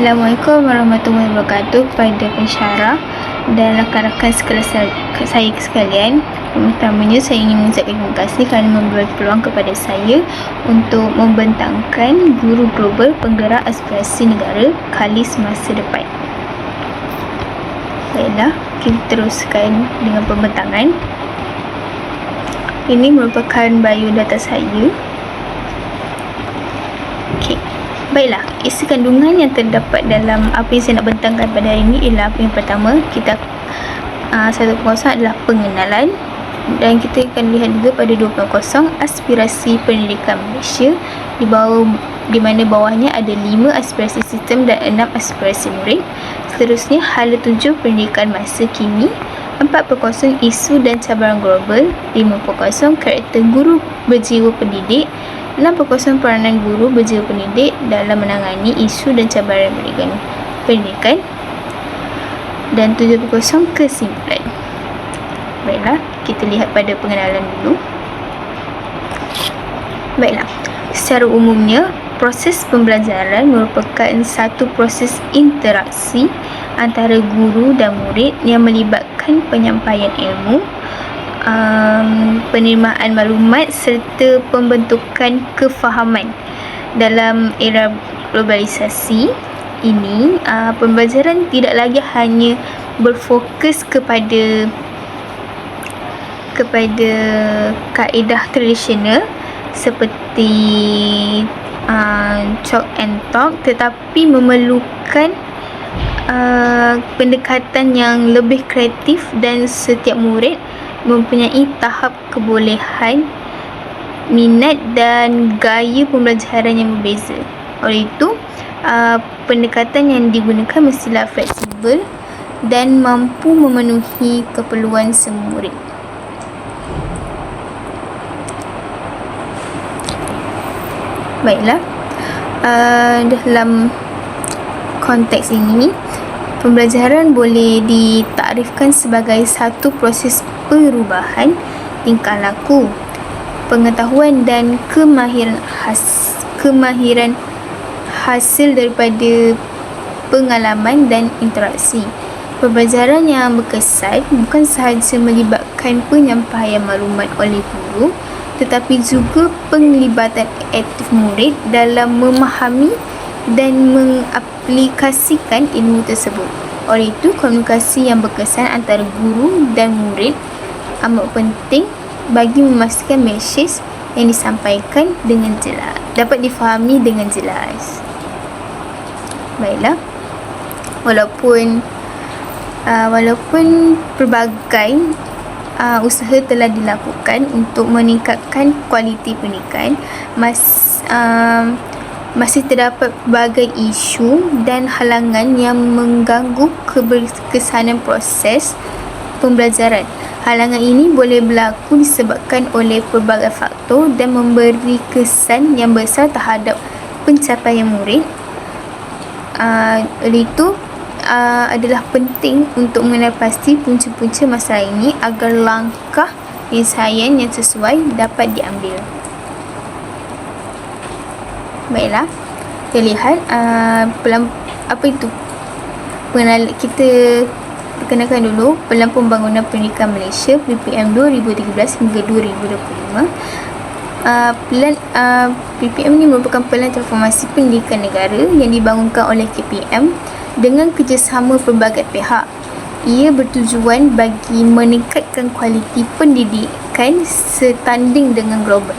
Assalamualaikum warahmatullahi wabarakatuh kepada pensyarah dan rakan-rakan sekelas saya sekalian. Pertamanya saya ingin mengucapkan terima kasih kerana memberi peluang kepada saya untuk membentangkan Guru Global Penggerak Aspirasi Negara Khalis Masa Depan. Baiklah, kita teruskan dengan pembentangan. Ini merupakan biodata saya. Baiklah, isi kandungan yang terdapat dalam apa yang saya nak bentangkan pada hari ini ialah apa yang pertama, kita satu perkosong adalah pengenalan, dan kita akan lihat juga pada 2.0 aspirasi pendidikan Malaysia, di mana bawahnya ada 5 aspirasi sistem dan 6 aspirasi murid. Seterusnya hala 7 pendidikan masa kini, 4.0 isu dan cabaran global, 5.0 karakter guru berjiwa pendidik, 6.0 peranan guru berjiwa pendidik dalam menangani isu dan cabaran pendidikan, dan 7.0 kesimpulan. Baiklah, kita lihat pada pengenalan dulu. Baiklah, secara umumnya proses pembelajaran merupakan satu proses interaksi antara guru dan murid yang melibatkan penyampaian ilmu, penerimaan maklumat serta pembentukan kefahaman. Dalam era globalisasi ini, pembelajaran tidak lagi hanya berfokus kepada kaedah tradisional seperti chalk and talk, tetapi memerlukan pendekatan yang lebih kreatif, dan setiap murid mempunyai tahap kebolehan, minat dan gaya pembelajaran yang berbeza. Oleh itu, pendekatan yang digunakan mestilah fleksibel dan mampu memenuhi keperluan semua murid. Baiklah, dalam konteks ini, pembelajaran boleh ditakrifkan sebagai satu proses perubahan tingkah laku, pengetahuan dan kemahiran hasil daripada pengalaman dan interaksi. Pembelajaran yang berkesan bukan sahaja melibatkan penyampaian maklumat oleh guru, tetapi juga penglibatan aktif murid dalam memahami dan mengaplikasikan ilmu tersebut. Oleh itu, komunikasi yang berkesan antara guru dan murid amat penting bagi memastikan mesej yang disampaikan dengan jelas dapat difahami dengan jelas. Baiklah, walaupun pelbagai usaha telah dilakukan untuk meningkatkan kualiti pendidikan, masih terdapat berbagai isu dan halangan yang mengganggu keberkesanan proses pembelajaran. Halangan ini boleh berlaku disebabkan oleh pelbagai faktor dan memberi kesan yang besar terhadap pencapaian murid. Oleh itu, adalah penting untuk mengenal pasti punca-punca masalah ini agar langkah penyelesaian yang sesuai dapat diambil. Baiklah, kita lihat apa itu pengenalan. Kita perkenalkan dulu Pelan Pembangunan Pendidikan Malaysia PPM 2013 hingga 2025. Pelan PPM ini merupakan pelan transformasi pendidikan negara yang dibangunkan oleh KPM dengan kerjasama pelbagai pihak. Ia bertujuan bagi meningkatkan kualiti pendidikan setanding dengan global.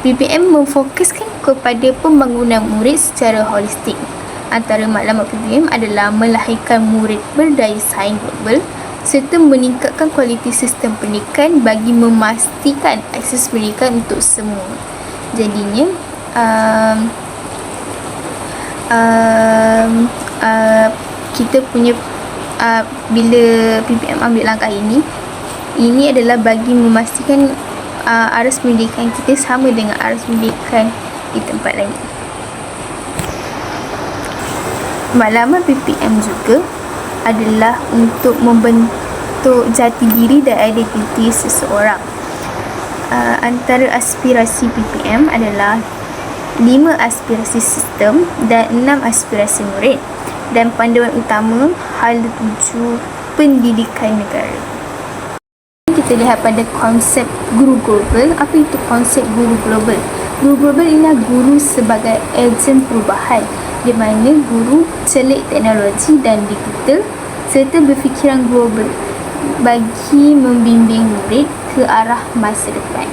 PPM memfokuskan kepada pembangunan murid secara holistik. Antara matlamat PPM adalah melahirkan murid berdaya saing global serta meningkatkan kualiti sistem pendidikan bagi memastikan akses pendidikan untuk semua. Jadinya, kita punya bila PPM ambil langkah ini adalah bagi memastikan aras pendidikan kita sama dengan aras pendidikan di tempat lain. Matlamat PPM juga adalah untuk membentuk jati diri dan identiti seseorang. Antara aspirasi PPM adalah 5 aspirasi sistem dan 6 aspirasi murid. Dan panduan utama hala 7 pendidikan negara. Kita lihat pada konsep guru global. Apa itu konsep guru global? Guru global ialah guru sebagai ejen perubahan, di mana guru celik teknologi dan digital serta berfikiran global bagi membimbing murid ke arah masa depan.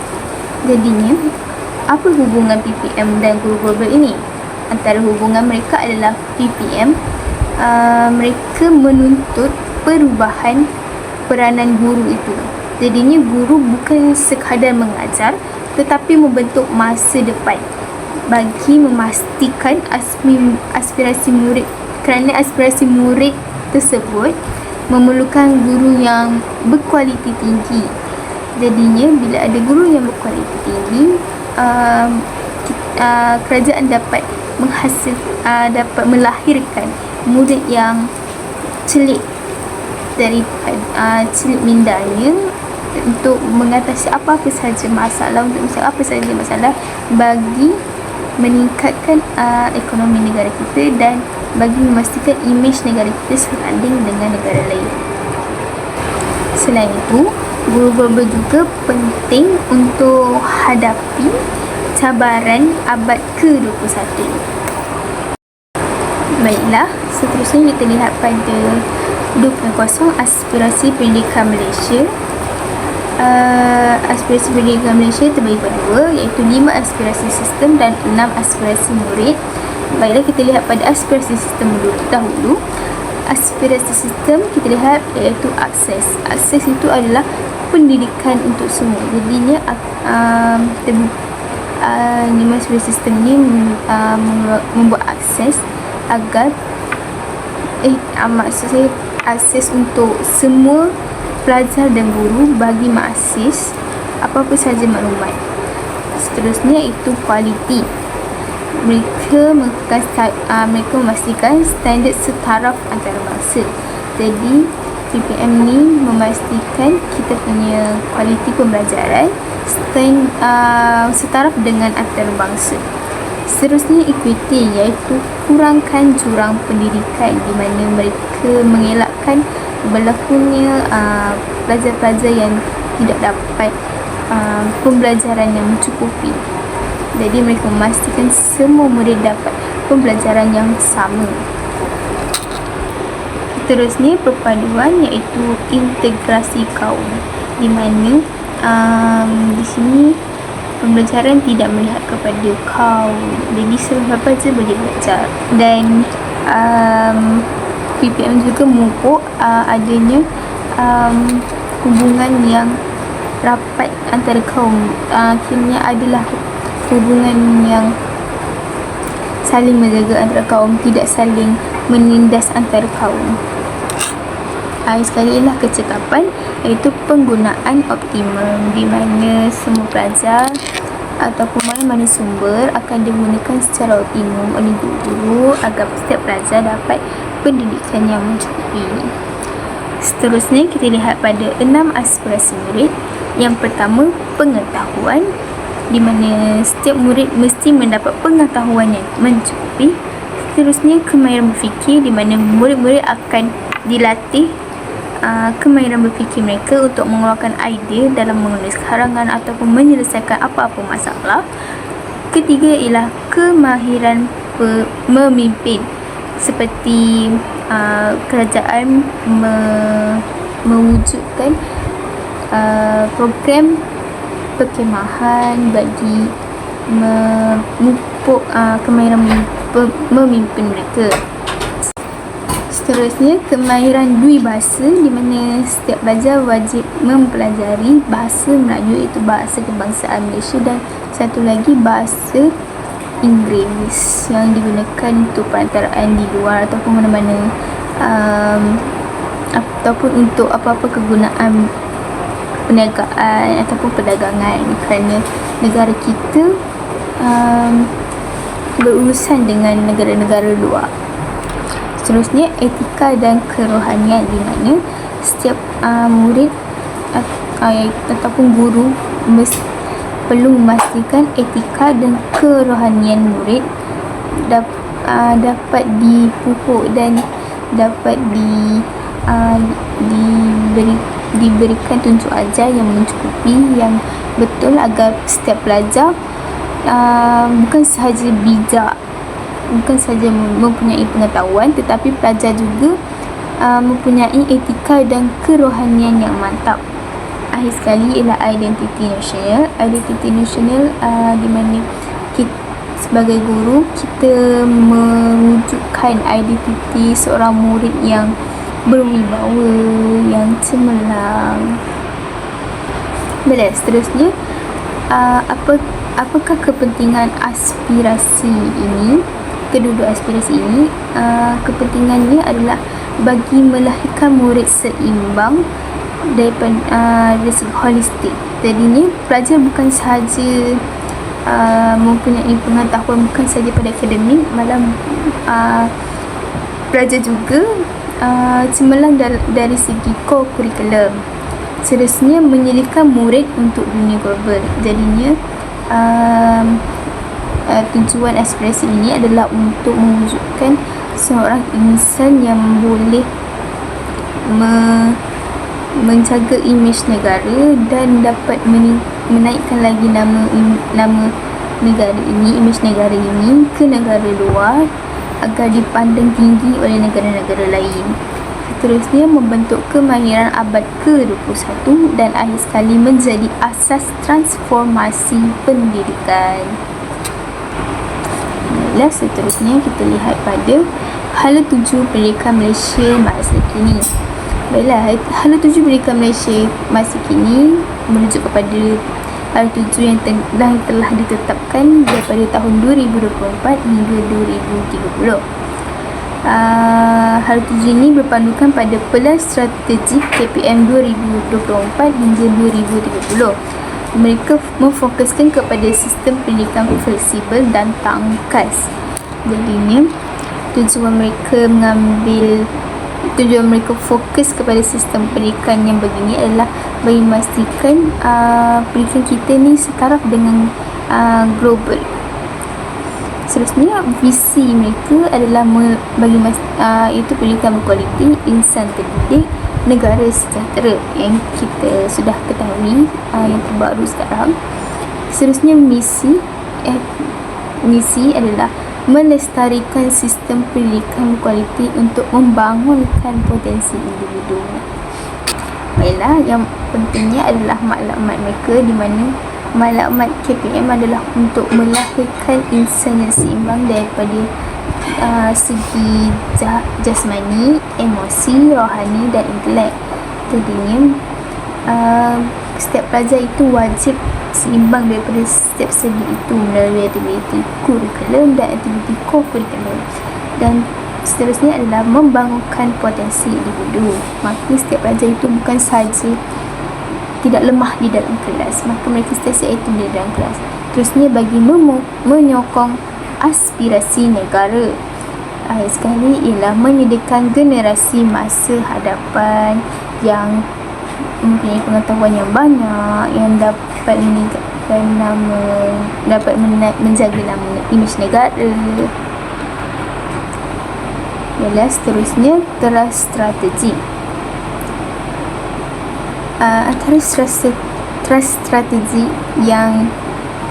Jadinya, apa hubungan PPM dan guru global ini? Antara hubungan mereka adalah PPM, mereka menuntut perubahan peranan guru itu. Jadinya guru bukan sekadar mengajar, tetapi membentuk masa depan bagi memastikan aspirasi murid, kerana aspirasi murid tersebut memerlukan guru yang berkualiti tinggi. Jadinya bila ada guru yang berkualiti tinggi, kerajaan dapat dapat melahirkan murid yang celik daripada celik mindanya untuk mengatasi apa-apa sahaja masalah, bagi meningkatkan ekonomi negara kita dan bagi memastikan imej negara kita sebanding dengan negara lain. Selain itu, guru global juga penting untuk hadapi cabaran abad ke-21. Baiklah, seterusnya kita lihat pada 2.0 aspirasi pendidikan Malaysia. Aspirasi pendidikan Malaysia terbagi pada 2, iaitu 5 aspirasi sistem dan 6 aspirasi murid. Baiklah, kita lihat pada aspirasi sistem dahulu. Aspirasi sistem kita lihat iaitu akses. Akses itu adalah pendidikan untuk semua. Jadinya 5 aspirasi sistem ini membuat akses agar maksud saya akses untuk semua pelajar dan guru bagi mengakses apa-apa sahaja maklumat. Seterusnya itu kualiti. Mereka memastikan standard setaraf antarabangsa. Jadi PPM ni memastikan kita punya kualiti pembelajaran setaraf dengan antarabangsa. Seterusnya equity, iaitu kurangkan jurang pendidikan, di mana mereka mengelakkan berlakunya pelajar-pelajar yang tidak dapat pembelajaran yang mencukupi. Jadi mereka memastikan semua murid dapat pembelajaran yang sama. Seterusnya perpaduan, iaitu integrasi kaum, di mana di sini pembelajaran tidak melihat kepada kaum, jadi siapa saja boleh belajar. Dan PPM juga memupuk adanya hubungan yang rapat antara kaum. Akhirnya adalah hubungan yang saling menjaga antara kaum, tidak saling menindas antara kaum. Sekali ialah kecekapan, iaitu penggunaan optimum, di mana semua pelajar ataupun mana-mana sumber akan digunakan secara optimum oleh guru agar setiap pelajar dapat pendidikan yang mencukupi. Seterusnya kita lihat pada 6 aspirasi murid. Yang pertama, pengetahuan, di mana setiap murid mesti mendapat pengetahuan yang mencukupi. Seterusnya kemahiran berfikir, di mana murid-murid akan dilatih kemahiran berfikir mereka untuk mengeluarkan idea dalam menulis karangan ataupun menyelesaikan apa-apa masalah. Ketiga ialah kemahiran memimpin, seperti kerajaan mewujudkan program perkhemahan bagi memupuk kemahiran memimpin mereka. Seterusnya kemahiran dui bahasa, di mana setiap pelajar wajib mempelajari bahasa Melayu, iaitu bahasa kebangsaan Malaysia, dan satu lagi bahasa Inggeris yang digunakan untuk perantaraan di luar ataupun mana-mana ataupun untuk apa-apa kegunaan perniagaan ataupun perdagangan, kerana negara kita berurusan dengan negara-negara luar. Seterusnya etika dan kerohanian, di mana setiap murid ataupun guru perlu memastikan etika dan kerohanian murid dapat dipupuk dan dapat diberikan tunjuk ajar yang mencukupi, yang betul, agar setiap pelajar bukan sahaja bijak, bukan sahaja mempunyai pengetahuan, tetapi pelajar juga mempunyai etika dan kerohanian yang mantap. Akhir sekali ialah identiti nasional. Identiti nasional di mana kita sebagai guru, kita mewujudkan identiti seorang murid yang berwibawa, yang cemerlang. Baiklah, seterusnya, apakah kepentingan aspirasi ini? Kedua-dua aspirasi ini, kepentingannya adalah bagi melahirkan murid seimbang daripada dari segi holistik. Jadinya pelajar bukan sahaja mempunyai pengetahuan bukan sahaja pada akademik, malah pelajar juga cemerlang dari segi core kurikulum. Seterusnya, menyediakan murid untuk dunia global. Jadinya tujuan aspirasi ini adalah untuk mewujudkan seorang insan yang boleh menjaga imej negara dan dapat menaikkan lagi nama negara ini, imej negara ini ke negara luar agar dipandang tinggi oleh negara-negara lain. Seterusnya, membentuk kemahiran abad ke-21 dan akhir sekali menjadi asas transformasi pendidikan. Baiklah, seterusnya kita lihat pada hala 7 pendidikan Malaysia masa kini. Baiklah, hala 7 pendidikan Malaysia masa kini merujuk kepada hala 7 yang telah ditetapkan daripada tahun 2024 hingga 2030. Hala 7 ini berpandukan pada Pelan Strategik KPM 2024 hingga 2030. Mereka memfokuskan kepada sistem pendidikan fleksibel dan tangkas. Jadinya tujuan mereka fokus kepada sistem pendidikan yang begini adalah bagi memastikan pendidikan kita ni setaraf dengan global. Seterusnya, visi mereka adalah bagi itu pendidikan berkualiti, insan terdidik, negara sejahtera, yang kita sudah ketahui yang terbaru sekarang. Seterusnya, misi adalah melestarikan sistem pendidikan berkualiti untuk membangunkan potensi individu. Baiklah, yang pentingnya adalah maklumat mereka, di mana maklumat KPM adalah untuk melahirkan insan yang seimbang daripada segi jasmani, emosi, rohani dan intelek. Jadinya setiap pelajar itu wajib seimbang daripada setiap segi itu melalui aktiviti kurikulum dan aktiviti co-kurikulum. Dan seterusnya adalah membangunkan potensi individu. Maka setiap pelajar itu bukan sahaja tidak lemah di dalam kelas, maka mereka sentiasa aktif di dalam kelas. Terusnya, bagi menyokong aspirasi negara. Akhir sekali ialah menyediakan generasi masa hadapan yang mempunyai pengetahuan yang banyak, yang dapat meningkatkan dapat menjaga nama imej negara. Ialah seterusnya, teras strategi. Antara strategi yang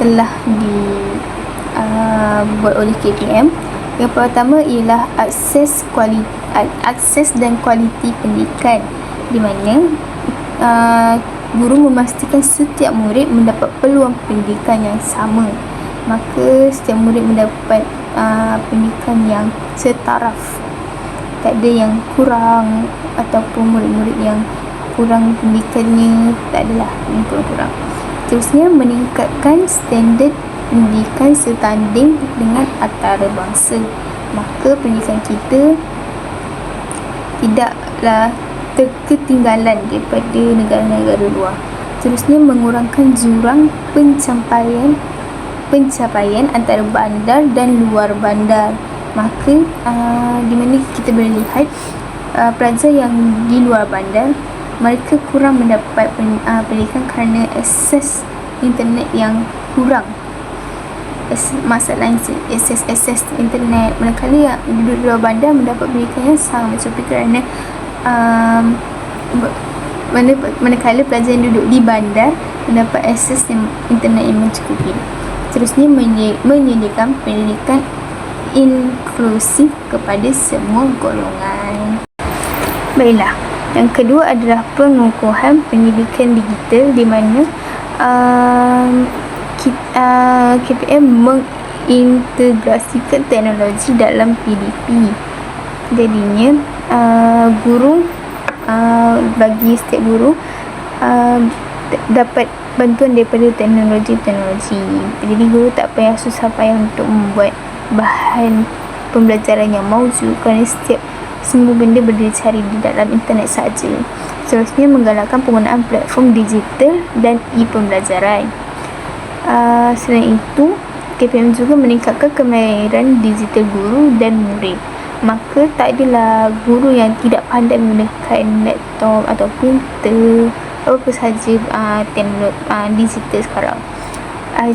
telah dibuat oleh KPM, yang pertama ialah akses dan kualiti pendidikan, di mana guru memastikan setiap murid mendapat peluang pendidikan yang sama. Maka setiap murid mendapat pendidikan yang setaraf, tak ada yang kurang ataupun murid-murid yang kurang pendidikannya, tak adalah yang kurang. Terusnya, meningkatkan standard pendidikan setanding dengan antarabangsa. Maka pendidikan kita tidaklah ketinggalan daripada negara-negara luar. Terusnya, mengurangkan jurang pencapaian antara bandar dan luar bandar. Maka di mana kita boleh lihat pelajar yang di luar bandar, mereka kurang mendapat pendidikan kerana akses internet yang kurang, masalah akses internet, manakala yang duduk di luar bandar mendapat pendidikan yang sangat mencukupi kerana manakala pelajar yang duduk di bandar mendapat akses internet yang mencukupi. Seterusnya, menyediakan pendidikan inklusif kepada semua golongan. Baiklah, yang kedua adalah pengukuhan pendidikan digital, di mana KPM mengintegrasikan teknologi dalam PDP. Jadinya guru, bagi setiap guru dapat bantuan daripada teknologi. Jadi guru tak payah susah payah untuk membuat bahan pembelajaran yang mauju, kerana semua benda boleh dicari di dalam internet saja. Seterusnya, menggalakkan penggunaan platform digital dan e-pembelajaran. Selain itu, KPM juga meningkatkan kemahiran digital guru dan murid. Maka tak adalah guru yang tidak pandai menggunakan laptop atau printer, apa sahaja digital sekarang.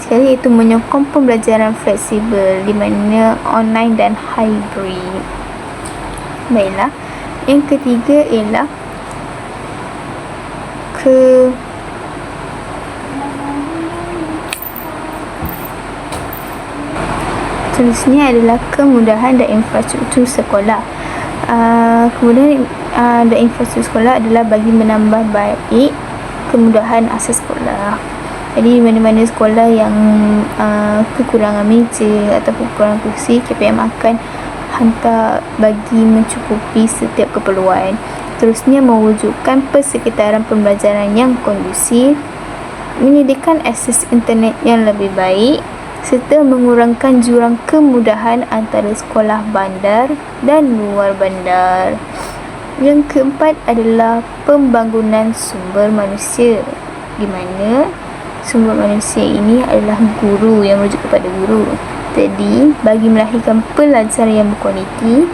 Sekali, iaitu menyokong pembelajaran fleksibel, di mana online dan hybrid. Baiklah, yang ketiga ialah seterusnya adalah kemudahan dan infrastruktur sekolah. Kemudahan dan infrastruktur sekolah adalah bagi menambah baik kemudahan akses sekolah. Jadi mana-mana sekolah yang kekurangan meja atau kekurangan kursi, KPM akan hantar bagi mencukupi setiap keperluan. Terusnya, mewujudkan persekitaran pembelajaran yang kondusif, menyediakan akses internet yang lebih baik, serta mengurangkan jurang kemudahan antara sekolah bandar dan luar bandar. Yang keempat adalah pembangunan sumber manusia, di mana sumber manusia ini adalah guru, yang merujuk kepada guru. Jadi, bagi melahirkan pelajar yang berkualiti,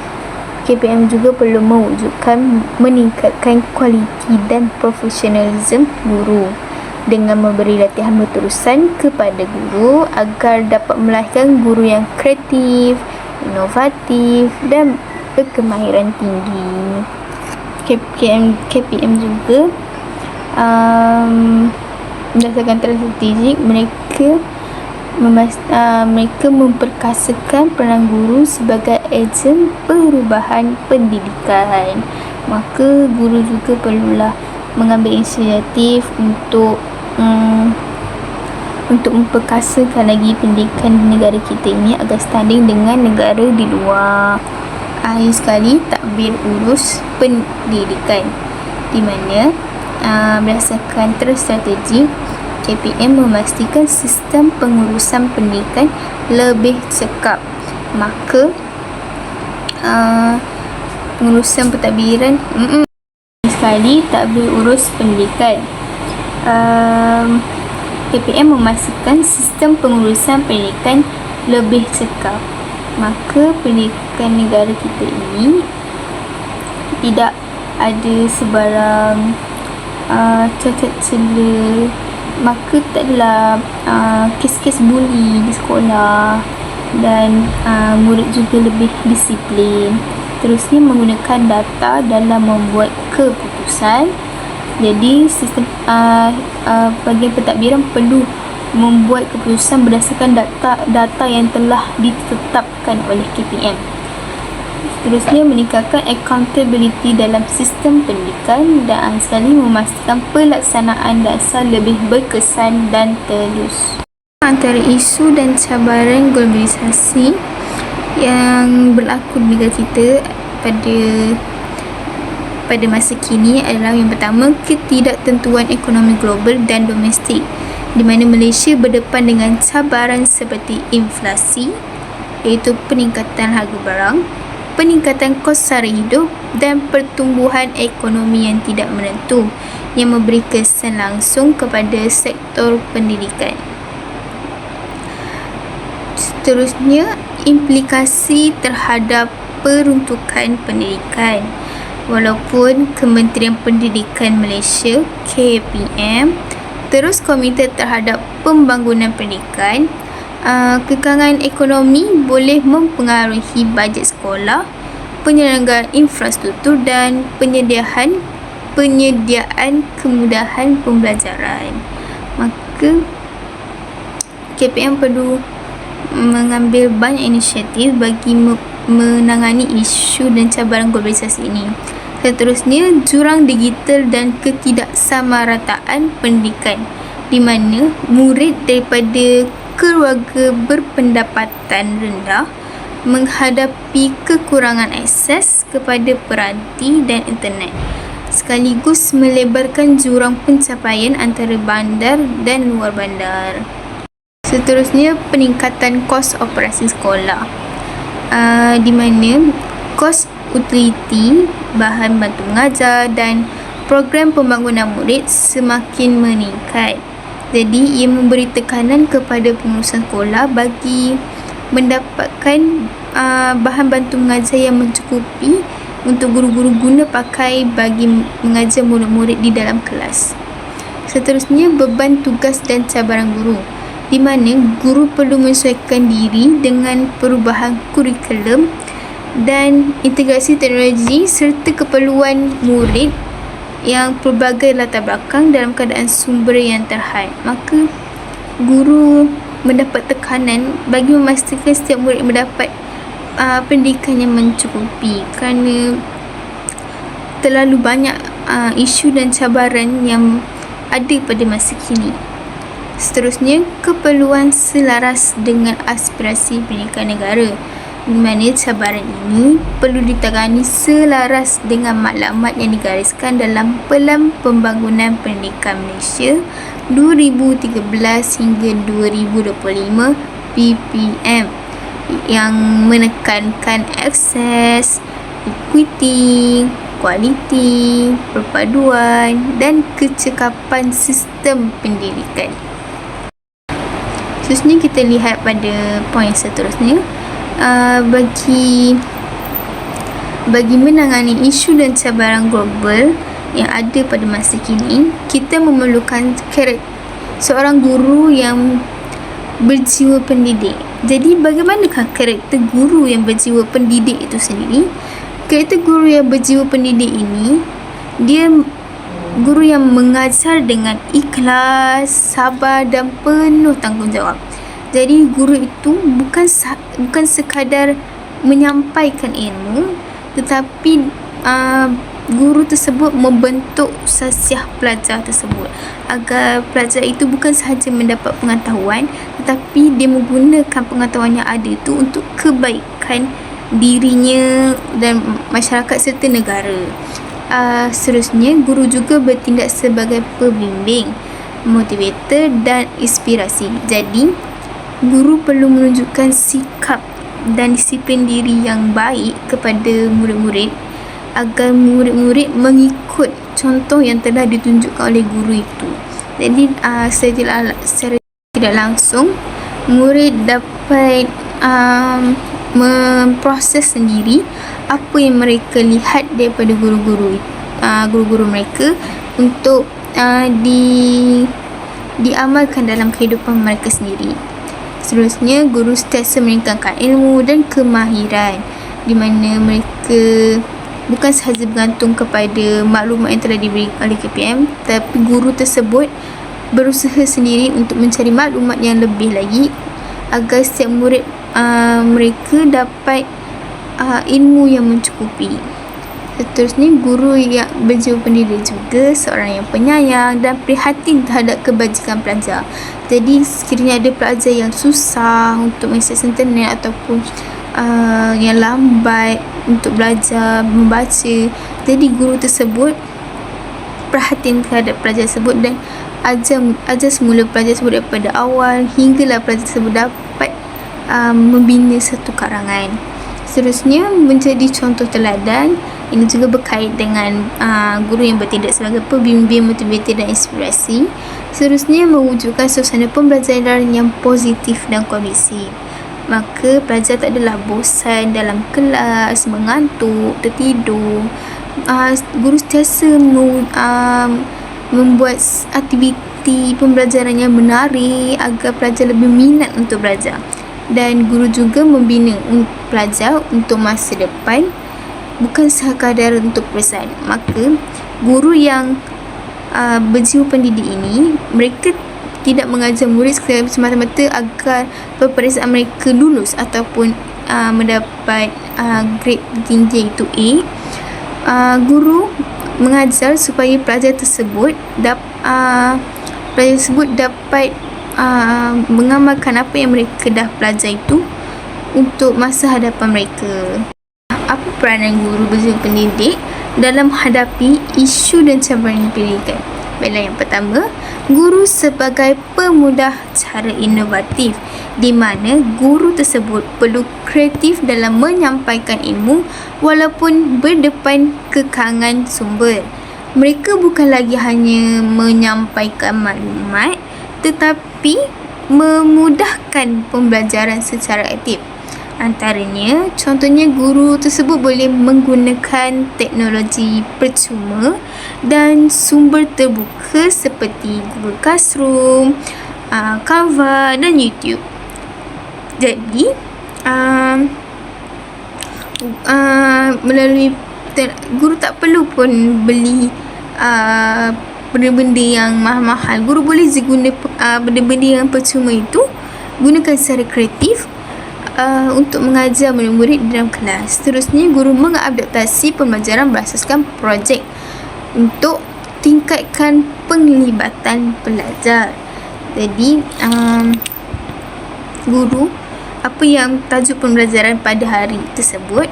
KPM juga perlu meningkatkan kualiti dan profesionalisme guru dengan memberi latihan berterusan kepada guru agar dapat melahirkan guru yang kreatif, inovatif dan berkemahiran tinggi. KPM juga berdasarkan strategik, mereka memperkasakan peranan guru sebagai ejen perubahan pendidikan. Maka guru juga perlulah mengambil inisiatif untuk memperkasakan lagi pendidikan di negara kita ini agar standing dengan negara di luar. Akhir sekali, tadbir urus pendidikan, di mana berdasarkan strategi, KPM memastikan sistem pengurusan pendidikan lebih cekap. Maka pengurusan pentadbiran sekali tadbir urus pendidikan, KPM memastikan sistem pengurusan pendidikan lebih cekap. Maka pendidikan negara kita ini tidak ada sebarang cacat cela. Maka tak adalah kes-kes buli di sekolah, dan murid juga lebih disiplin. Terusnya, menggunakan data dalam membuat keputusan. Jadi sistem bahagian pentadbiran perlu membuat keputusan berdasarkan data yang telah ditetapkan oleh KPM. Seterusnya, meningkatkan accountability dalam sistem pendidikan, dan sekali memastikan pelaksanaan dasar lebih berkesan dan telus. Antara isu dan cabaran globalisasi yang berlaku di negara kita pada masa kini adalah, yang pertama, ketidaktentuan ekonomi global dan domestik, di mana Malaysia berdepan dengan cabaran seperti inflasi, iaitu peningkatan harga barang, peningkatan kos sara hidup, dan pertumbuhan ekonomi yang tidak menentu yang memberi kesan langsung kepada sektor pendidikan. Seterusnya, implikasi terhadap peruntukan pendidikan. Walaupun Kementerian Pendidikan Malaysia (KPM) terus komited terhadap pembangunan pendidikan. Kekangan ekonomi boleh mempengaruhi bajet sekolah, penyelenggaraan infrastruktur dan penyediaan kemudahan pembelajaran. Maka KPM perlu mengambil banyak inisiatif bagi menangani isu dan cabaran globalisasi ini. Seterusnya, jurang digital dan ketidaksamarataan pendidikan, di mana murid daripada keluarga berpendapatan rendah menghadapi kekurangan akses kepada peranti dan internet, sekaligus melebarkan jurang pencapaian antara bandar dan luar bandar. Seterusnya, peningkatan kos operasi sekolah, di mana kos utiliti, bahan bantu mengajar dan program pembangunan murid semakin meningkat. Jadi, ia memberi tekanan kepada pengurusan sekolah bagi mendapatkan bahan bantu mengajar yang mencukupi untuk guru-guru guna pakai bagi mengajar murid-murid di dalam kelas. Seterusnya, beban tugas dan cabaran guru, di mana guru perlu menyesuaikan diri dengan perubahan kurikulum dan integrasi teknologi serta keperluan murid yang pelbagai latar belakang dalam keadaan sumber yang terhad. Maka guru mendapat tekanan bagi memastikan setiap murid mendapat pendidikan yang mencukupi, kerana terlalu banyak isu dan cabaran yang ada pada masa kini. Seterusnya, keperluan selaras dengan aspirasi pendidikan negara, di mana cabaran ini perlu ditangani selaras dengan maklumat yang digariskan dalam Pelan Pembangunan Pendidikan Malaysia 2013 hingga 2025 PPM, yang menekankan akses, equity, kualiti, perpaduan dan kecekapan sistem pendidikan. Seterusnya, kita lihat pada poin seterusnya. Bagi menangani isu dan cabaran global yang ada pada masa kini, kita memerlukan seorang guru yang berjiwa pendidik. Jadi, bagaimanakah karakter guru yang berjiwa pendidik itu sendiri? Karakter guru yang berjiwa pendidik ini, dia guru yang mengajar dengan ikhlas, sabar dan penuh tanggungjawab. Jadi, guru itu bukan sekadar menyampaikan ilmu, tetapi guru tersebut membentuk sasiah pelajar tersebut agar pelajar itu bukan sahaja mendapat pengetahuan, tetapi dia menggunakan pengetahuan yang ada itu untuk kebaikan dirinya dan masyarakat serta negara. Seterusnya, guru juga bertindak sebagai pembimbing, motivator dan inspirasi. Jadi, guru perlu menunjukkan sikap dan disiplin diri yang baik kepada murid-murid agar murid-murid mengikut contoh yang telah ditunjukkan oleh guru itu. Jadi, secara tidak langsung, murid dapat memproses sendiri apa yang mereka lihat daripada guru-guru mereka untuk diamalkan dalam kehidupan mereka sendiri. Seterusnya, guru sentiasa meningkatkan ilmu dan kemahiran, di mana mereka bukan sahaja bergantung kepada maklumat yang telah diberi oleh KPM, tapi guru tersebut berusaha sendiri untuk mencari maklumat yang lebih lagi agar setiap murid mereka dapat ilmu yang mencukupi. Seterusnya, guru yang berjiwa pendidik juga seorang yang penyayang dan prihatin terhadap kebajikan pelajar. Jadi, sekiranya ada pelajar yang susah untuk mengakses internet ataupun yang lambat untuk belajar membaca, jadi guru tersebut perhatian terhadap pelajar tersebut dan ajar semula pelajar tersebut daripada awal hinggalah pelajar tersebut dapat membina satu karangan. Seterusnya, menjadi contoh teladan. Ini juga berkait dengan guru yang bertindak sebagai pembimbing, motivator dan inspirasi. Seterusnya, mewujudkan suasana pembelajaran yang positif dan kondusif. Maka pelajar tak adalah bosan dalam kelas, mengantuk, tertidur. Guru sentiasa membuat aktiviti pembelajaran yang menarik agar pelajar lebih minat untuk belajar. Dan guru juga membina pelajar untuk masa depan, bukan sekadar untuk peperiksaan. Maka guru yang berjiwa pendidik ini, mereka tidak mengajar murid semata-mata agar peperiksaan mereka lulus ataupun mendapat grade tinggi iaitu A. Guru mengajar supaya pelajar tersebut dapat mengamalkan apa yang mereka dah belajar itu untuk masa hadapan mereka. Apa peranan guru berjiwa pendidik dalam menghadapi isu dan cabaran pendidikan? Baiklah, yang pertama, guru sebagai pemudah cara inovatif, di mana guru tersebut perlu kreatif dalam menyampaikan ilmu walaupun berdepan kekangan sumber. Mereka bukan lagi hanya menyampaikan maklumat, tetapi memudahkan pembelajaran secara aktif. Antaranya, contohnya guru tersebut boleh menggunakan teknologi percuma dan sumber terbuka seperti Google Classroom, Canva dan YouTube. Jadi, melalui guru tak perlu pun beli benda-benda yang mahal-mahal. Guru boleh guna benda-benda yang percuma itu, gunakan secara kreatif untuk mengajar murid-murid dalam kelas. Seterusnya, guru mengadaptasi pembelajaran berasaskan projek untuk tingkatkan penglibatan pelajar. Jadi, guru, apa yang tajuk pembelajaran pada hari tersebut,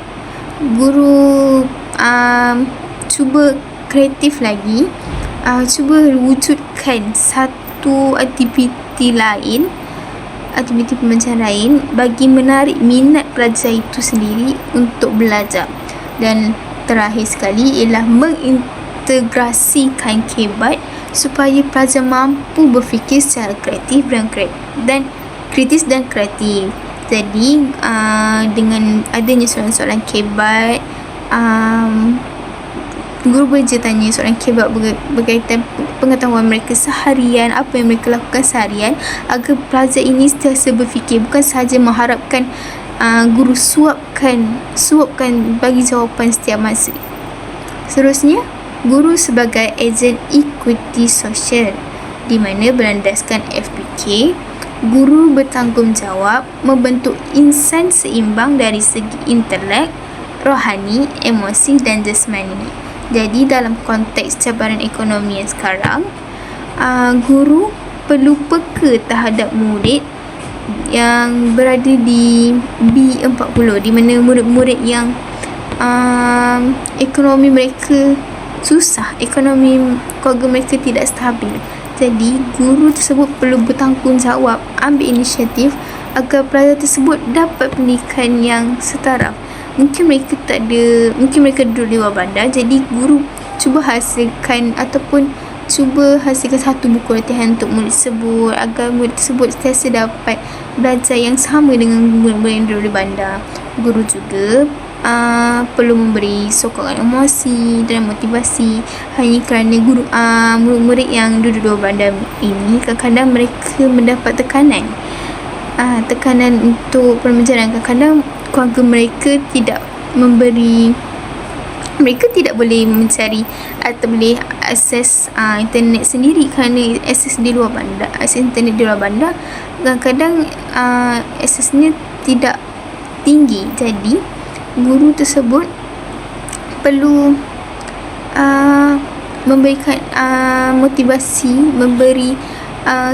guru cuba kreatif lagi, cuba wujudkan satu aktiviti lain, aktiviti pembelajaran lain bagi menarik minat pelajar itu sendiri untuk belajar. Dan terakhir sekali ialah mengintegrasikan KBAT supaya pelajar mampu berfikir secara kreatif dan kritis dan kreatif. Jadi dengan adanya soalan-soalan KBAT, guru boleh je tanya soalan KBAT berkaitan pengetahuan mereka seharian, apa yang mereka lakukan seharian, agar pelajar ini sentiasa berfikir, bukan sahaja mengharapkan guru suapkan bagi jawapan setiap masa. Seterusnya, guru sebagai ejen ikuti sosial, di mana berlandaskan FPK, guru bertanggungjawab membentuk insan seimbang dari segi intelek, rohani, emosi dan jasmani. Jadi dalam konteks cabaran ekonomi yang sekarang, guru perlu peka terhadap murid yang berada di B40, di mana murid-murid yang ekonomi mereka susah, ekonomi keluarga mereka tidak stabil. Jadi guru tersebut perlu bertanggungjawab, ambil inisiatif agar pelajar tersebut dapat pendidikan yang setara. Mungkin mereka duduk di luar bandar, jadi guru cuba hasilkan satu buku latihan untuk murid tersebut agar murid tersebut sentiasa dapat belajar yang sama dengan murid-murid yang duduk di bandar. Guru juga perlu memberi sokongan emosi dan motivasi, hanya kerana murid-murid yang duduk di luar bandar ini kadang-kadang mereka mendapat tekanan untuk pembelajaran. Kadang-kadang keluarga mereka tidak boleh mencari atau boleh akses internet sendiri, kerana akses internet di luar bandar kadang-kadang aksesnya tidak tinggi. Jadi guru tersebut perlu memberikan motivasi, memberi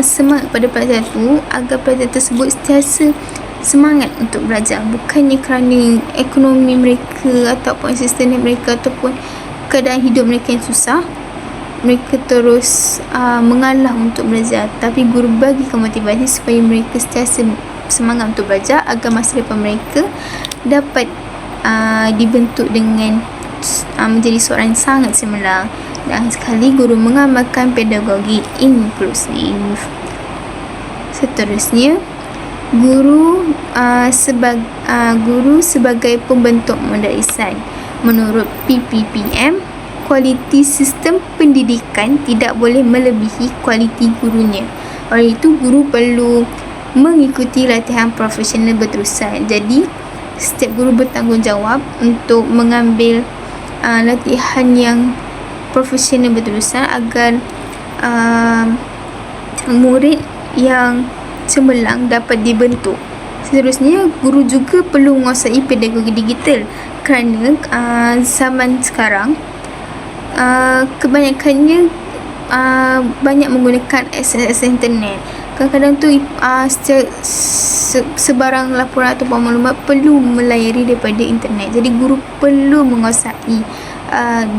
semangat pada pelajar itu agar pelajar tersebut sentiasa semangat untuk belajar, bukannya kerana ekonomi mereka ataupun sistem mereka ataupun keadaan hidup mereka yang susah mereka terus mengalah untuk belajar. Tapi guru bagikan motivasi supaya mereka sentiasa semangat untuk belajar agar masa depan mereka dapat dibentuk dengan menjadi seorang yang sangat cemerlang. Dan sekali guru mengamalkan pedagogi inklusif. Seterusnya, guru sebagai pembentuk modal ihsan. Menurut PPPM, kualiti sistem pendidikan tidak boleh melebihi kualiti gurunya. Oleh itu, guru perlu mengikuti latihan profesional berterusan. Jadi, setiap guru bertanggungjawab untuk mengambil latihan yang profesional berterusan agar murid yang cemerlang dapat dibentuk. Seterusnya, guru juga perlu menguasai pedagogi digital kerana zaman sekarang kebanyakannya banyak menggunakan akses internet. Kadang-kadang tu sebarang laporan atau maklumat perlu melayari daripada internet. Jadi guru perlu menguasai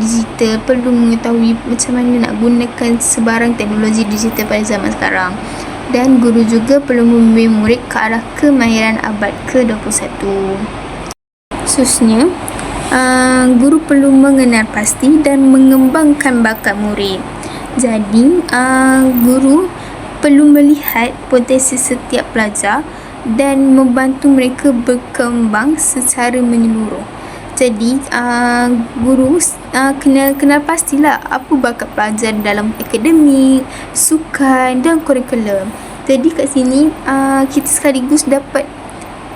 digital, perlu mengetahui macam mana nak gunakan sebarang teknologi digital pada zaman sekarang. Dan guru juga perlu membimbing murid ke arah kemahiran abad ke-21. Khususnya, guru perlu mengenal pasti dan mengembangkan bakat murid. Jadi, guru perlu melihat potensi setiap pelajar dan membantu mereka berkembang secara menyeluruh. Jadi, guru kenal pastilah apa bakat pelajar dalam akademik, sukan dan kurikulum. Jadi kat sini kita sekaligus dapat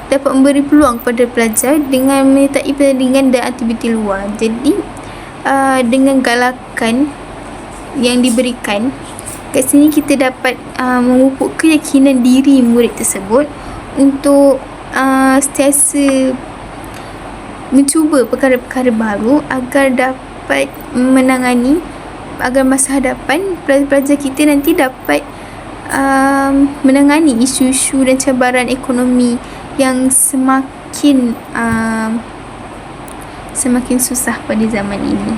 memberi peluang kepada pelajar dengan menyertai pertandingan dan aktiviti luar. Jadi dengan galakan yang diberikan kat sini, kita dapat memupuk keyakinan diri murid tersebut untuk sentiasa mencuba perkara-perkara baru agar dapat menangani, agar masa hadapan pelajar-pelajar kita nanti dapat menangani isu-isu dan cabaran ekonomi yang semakin susah pada zaman ini.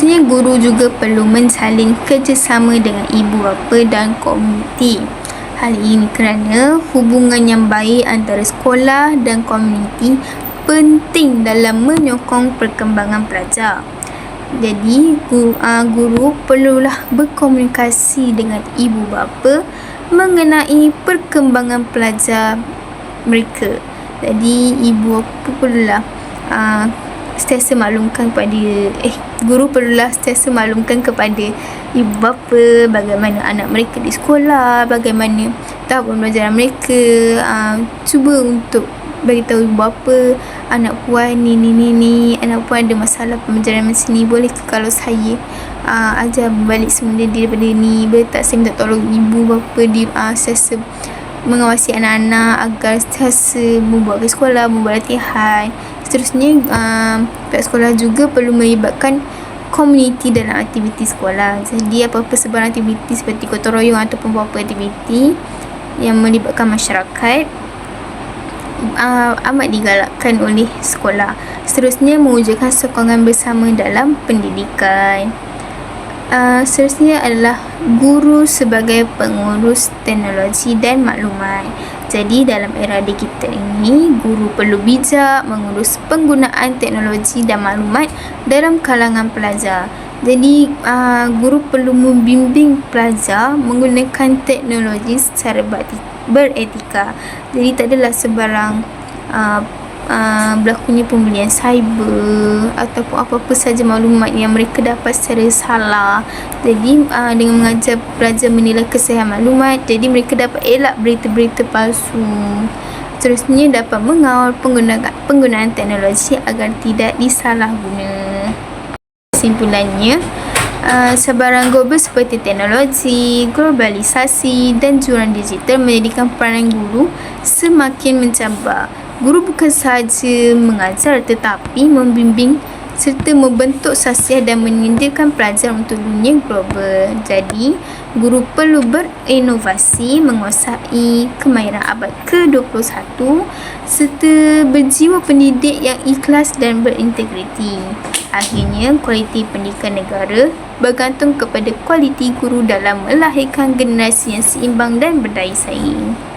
Sebenarnya guru juga perlu menjalin kerjasama dengan ibu bapa dan komuniti. Hal ini kerana hubungan yang baik antara sekolah dan komuniti penting dalam menyokong perkembangan pelajar. Jadi, guru perlulah berkomunikasi dengan ibu bapa mengenai perkembangan pelajar mereka. Jadi, ibu bapa perlulah sentiasa maklumkan kepada guru perlulah sentiasa maklumkan kepada ibu bapa bagaimana anak mereka di sekolah, bagaimana tahap pembelajaran mereka. Cuba untuk beritahu ibu bapa, anak puan ni, anak puan ada masalah pembelajaran macam ni, boleh ke kalau saya ajar balik semula daripada ni, boleh tak saya minta tolong ibu bapa di sentiasa mengawasi anak-anak agar sentiasa membuat ke sekolah, membuat latihan. Seterusnya, pihak sekolah juga perlu melibatkan komuniti dalam aktiviti sekolah. Jadi apa-apa sebarang aktiviti seperti gotong royong ataupun apa-apa aktiviti yang melibatkan masyarakat amat digalakkan oleh sekolah. Seterusnya, mewujudkan sokongan bersama dalam pendidikan. Seterusnya adalah guru sebagai pengurus teknologi dan maklumat. Jadi dalam era digital ini, guru perlu bijak mengurus penggunaan teknologi dan maklumat dalam kalangan pelajar. Jadi guru perlu membimbing pelajar menggunakan teknologi secara beretika. Jadi tak adalah sebarang berlakunya pembelian cyber ataupun apa-apa saja maklumat yang mereka dapat secara salah. Jadi dengan mengajar pelajar menilai kesihapan maklumat, jadi mereka dapat elak berita-berita palsu. Seterusnya, dapat mengawal penggunaan teknologi agar tidak disalahguna. Kesimpulannya, sebarang global seperti teknologi, globalisasi dan jurang digital menjadikan peranan guru semakin mencabar. Guru bukan sahaja mengajar tetapi membimbing serta membentuk sasiah dan menyediakan pelajar untuk dunia global. Jadi, guru perlu berinovasi, menguasai kemahiran abad ke-21 serta berjiwa pendidik yang ikhlas dan berintegriti. Akhirnya, kualiti pendidikan negara bergantung kepada kualiti guru dalam melahirkan generasi yang seimbang dan berdaya saing.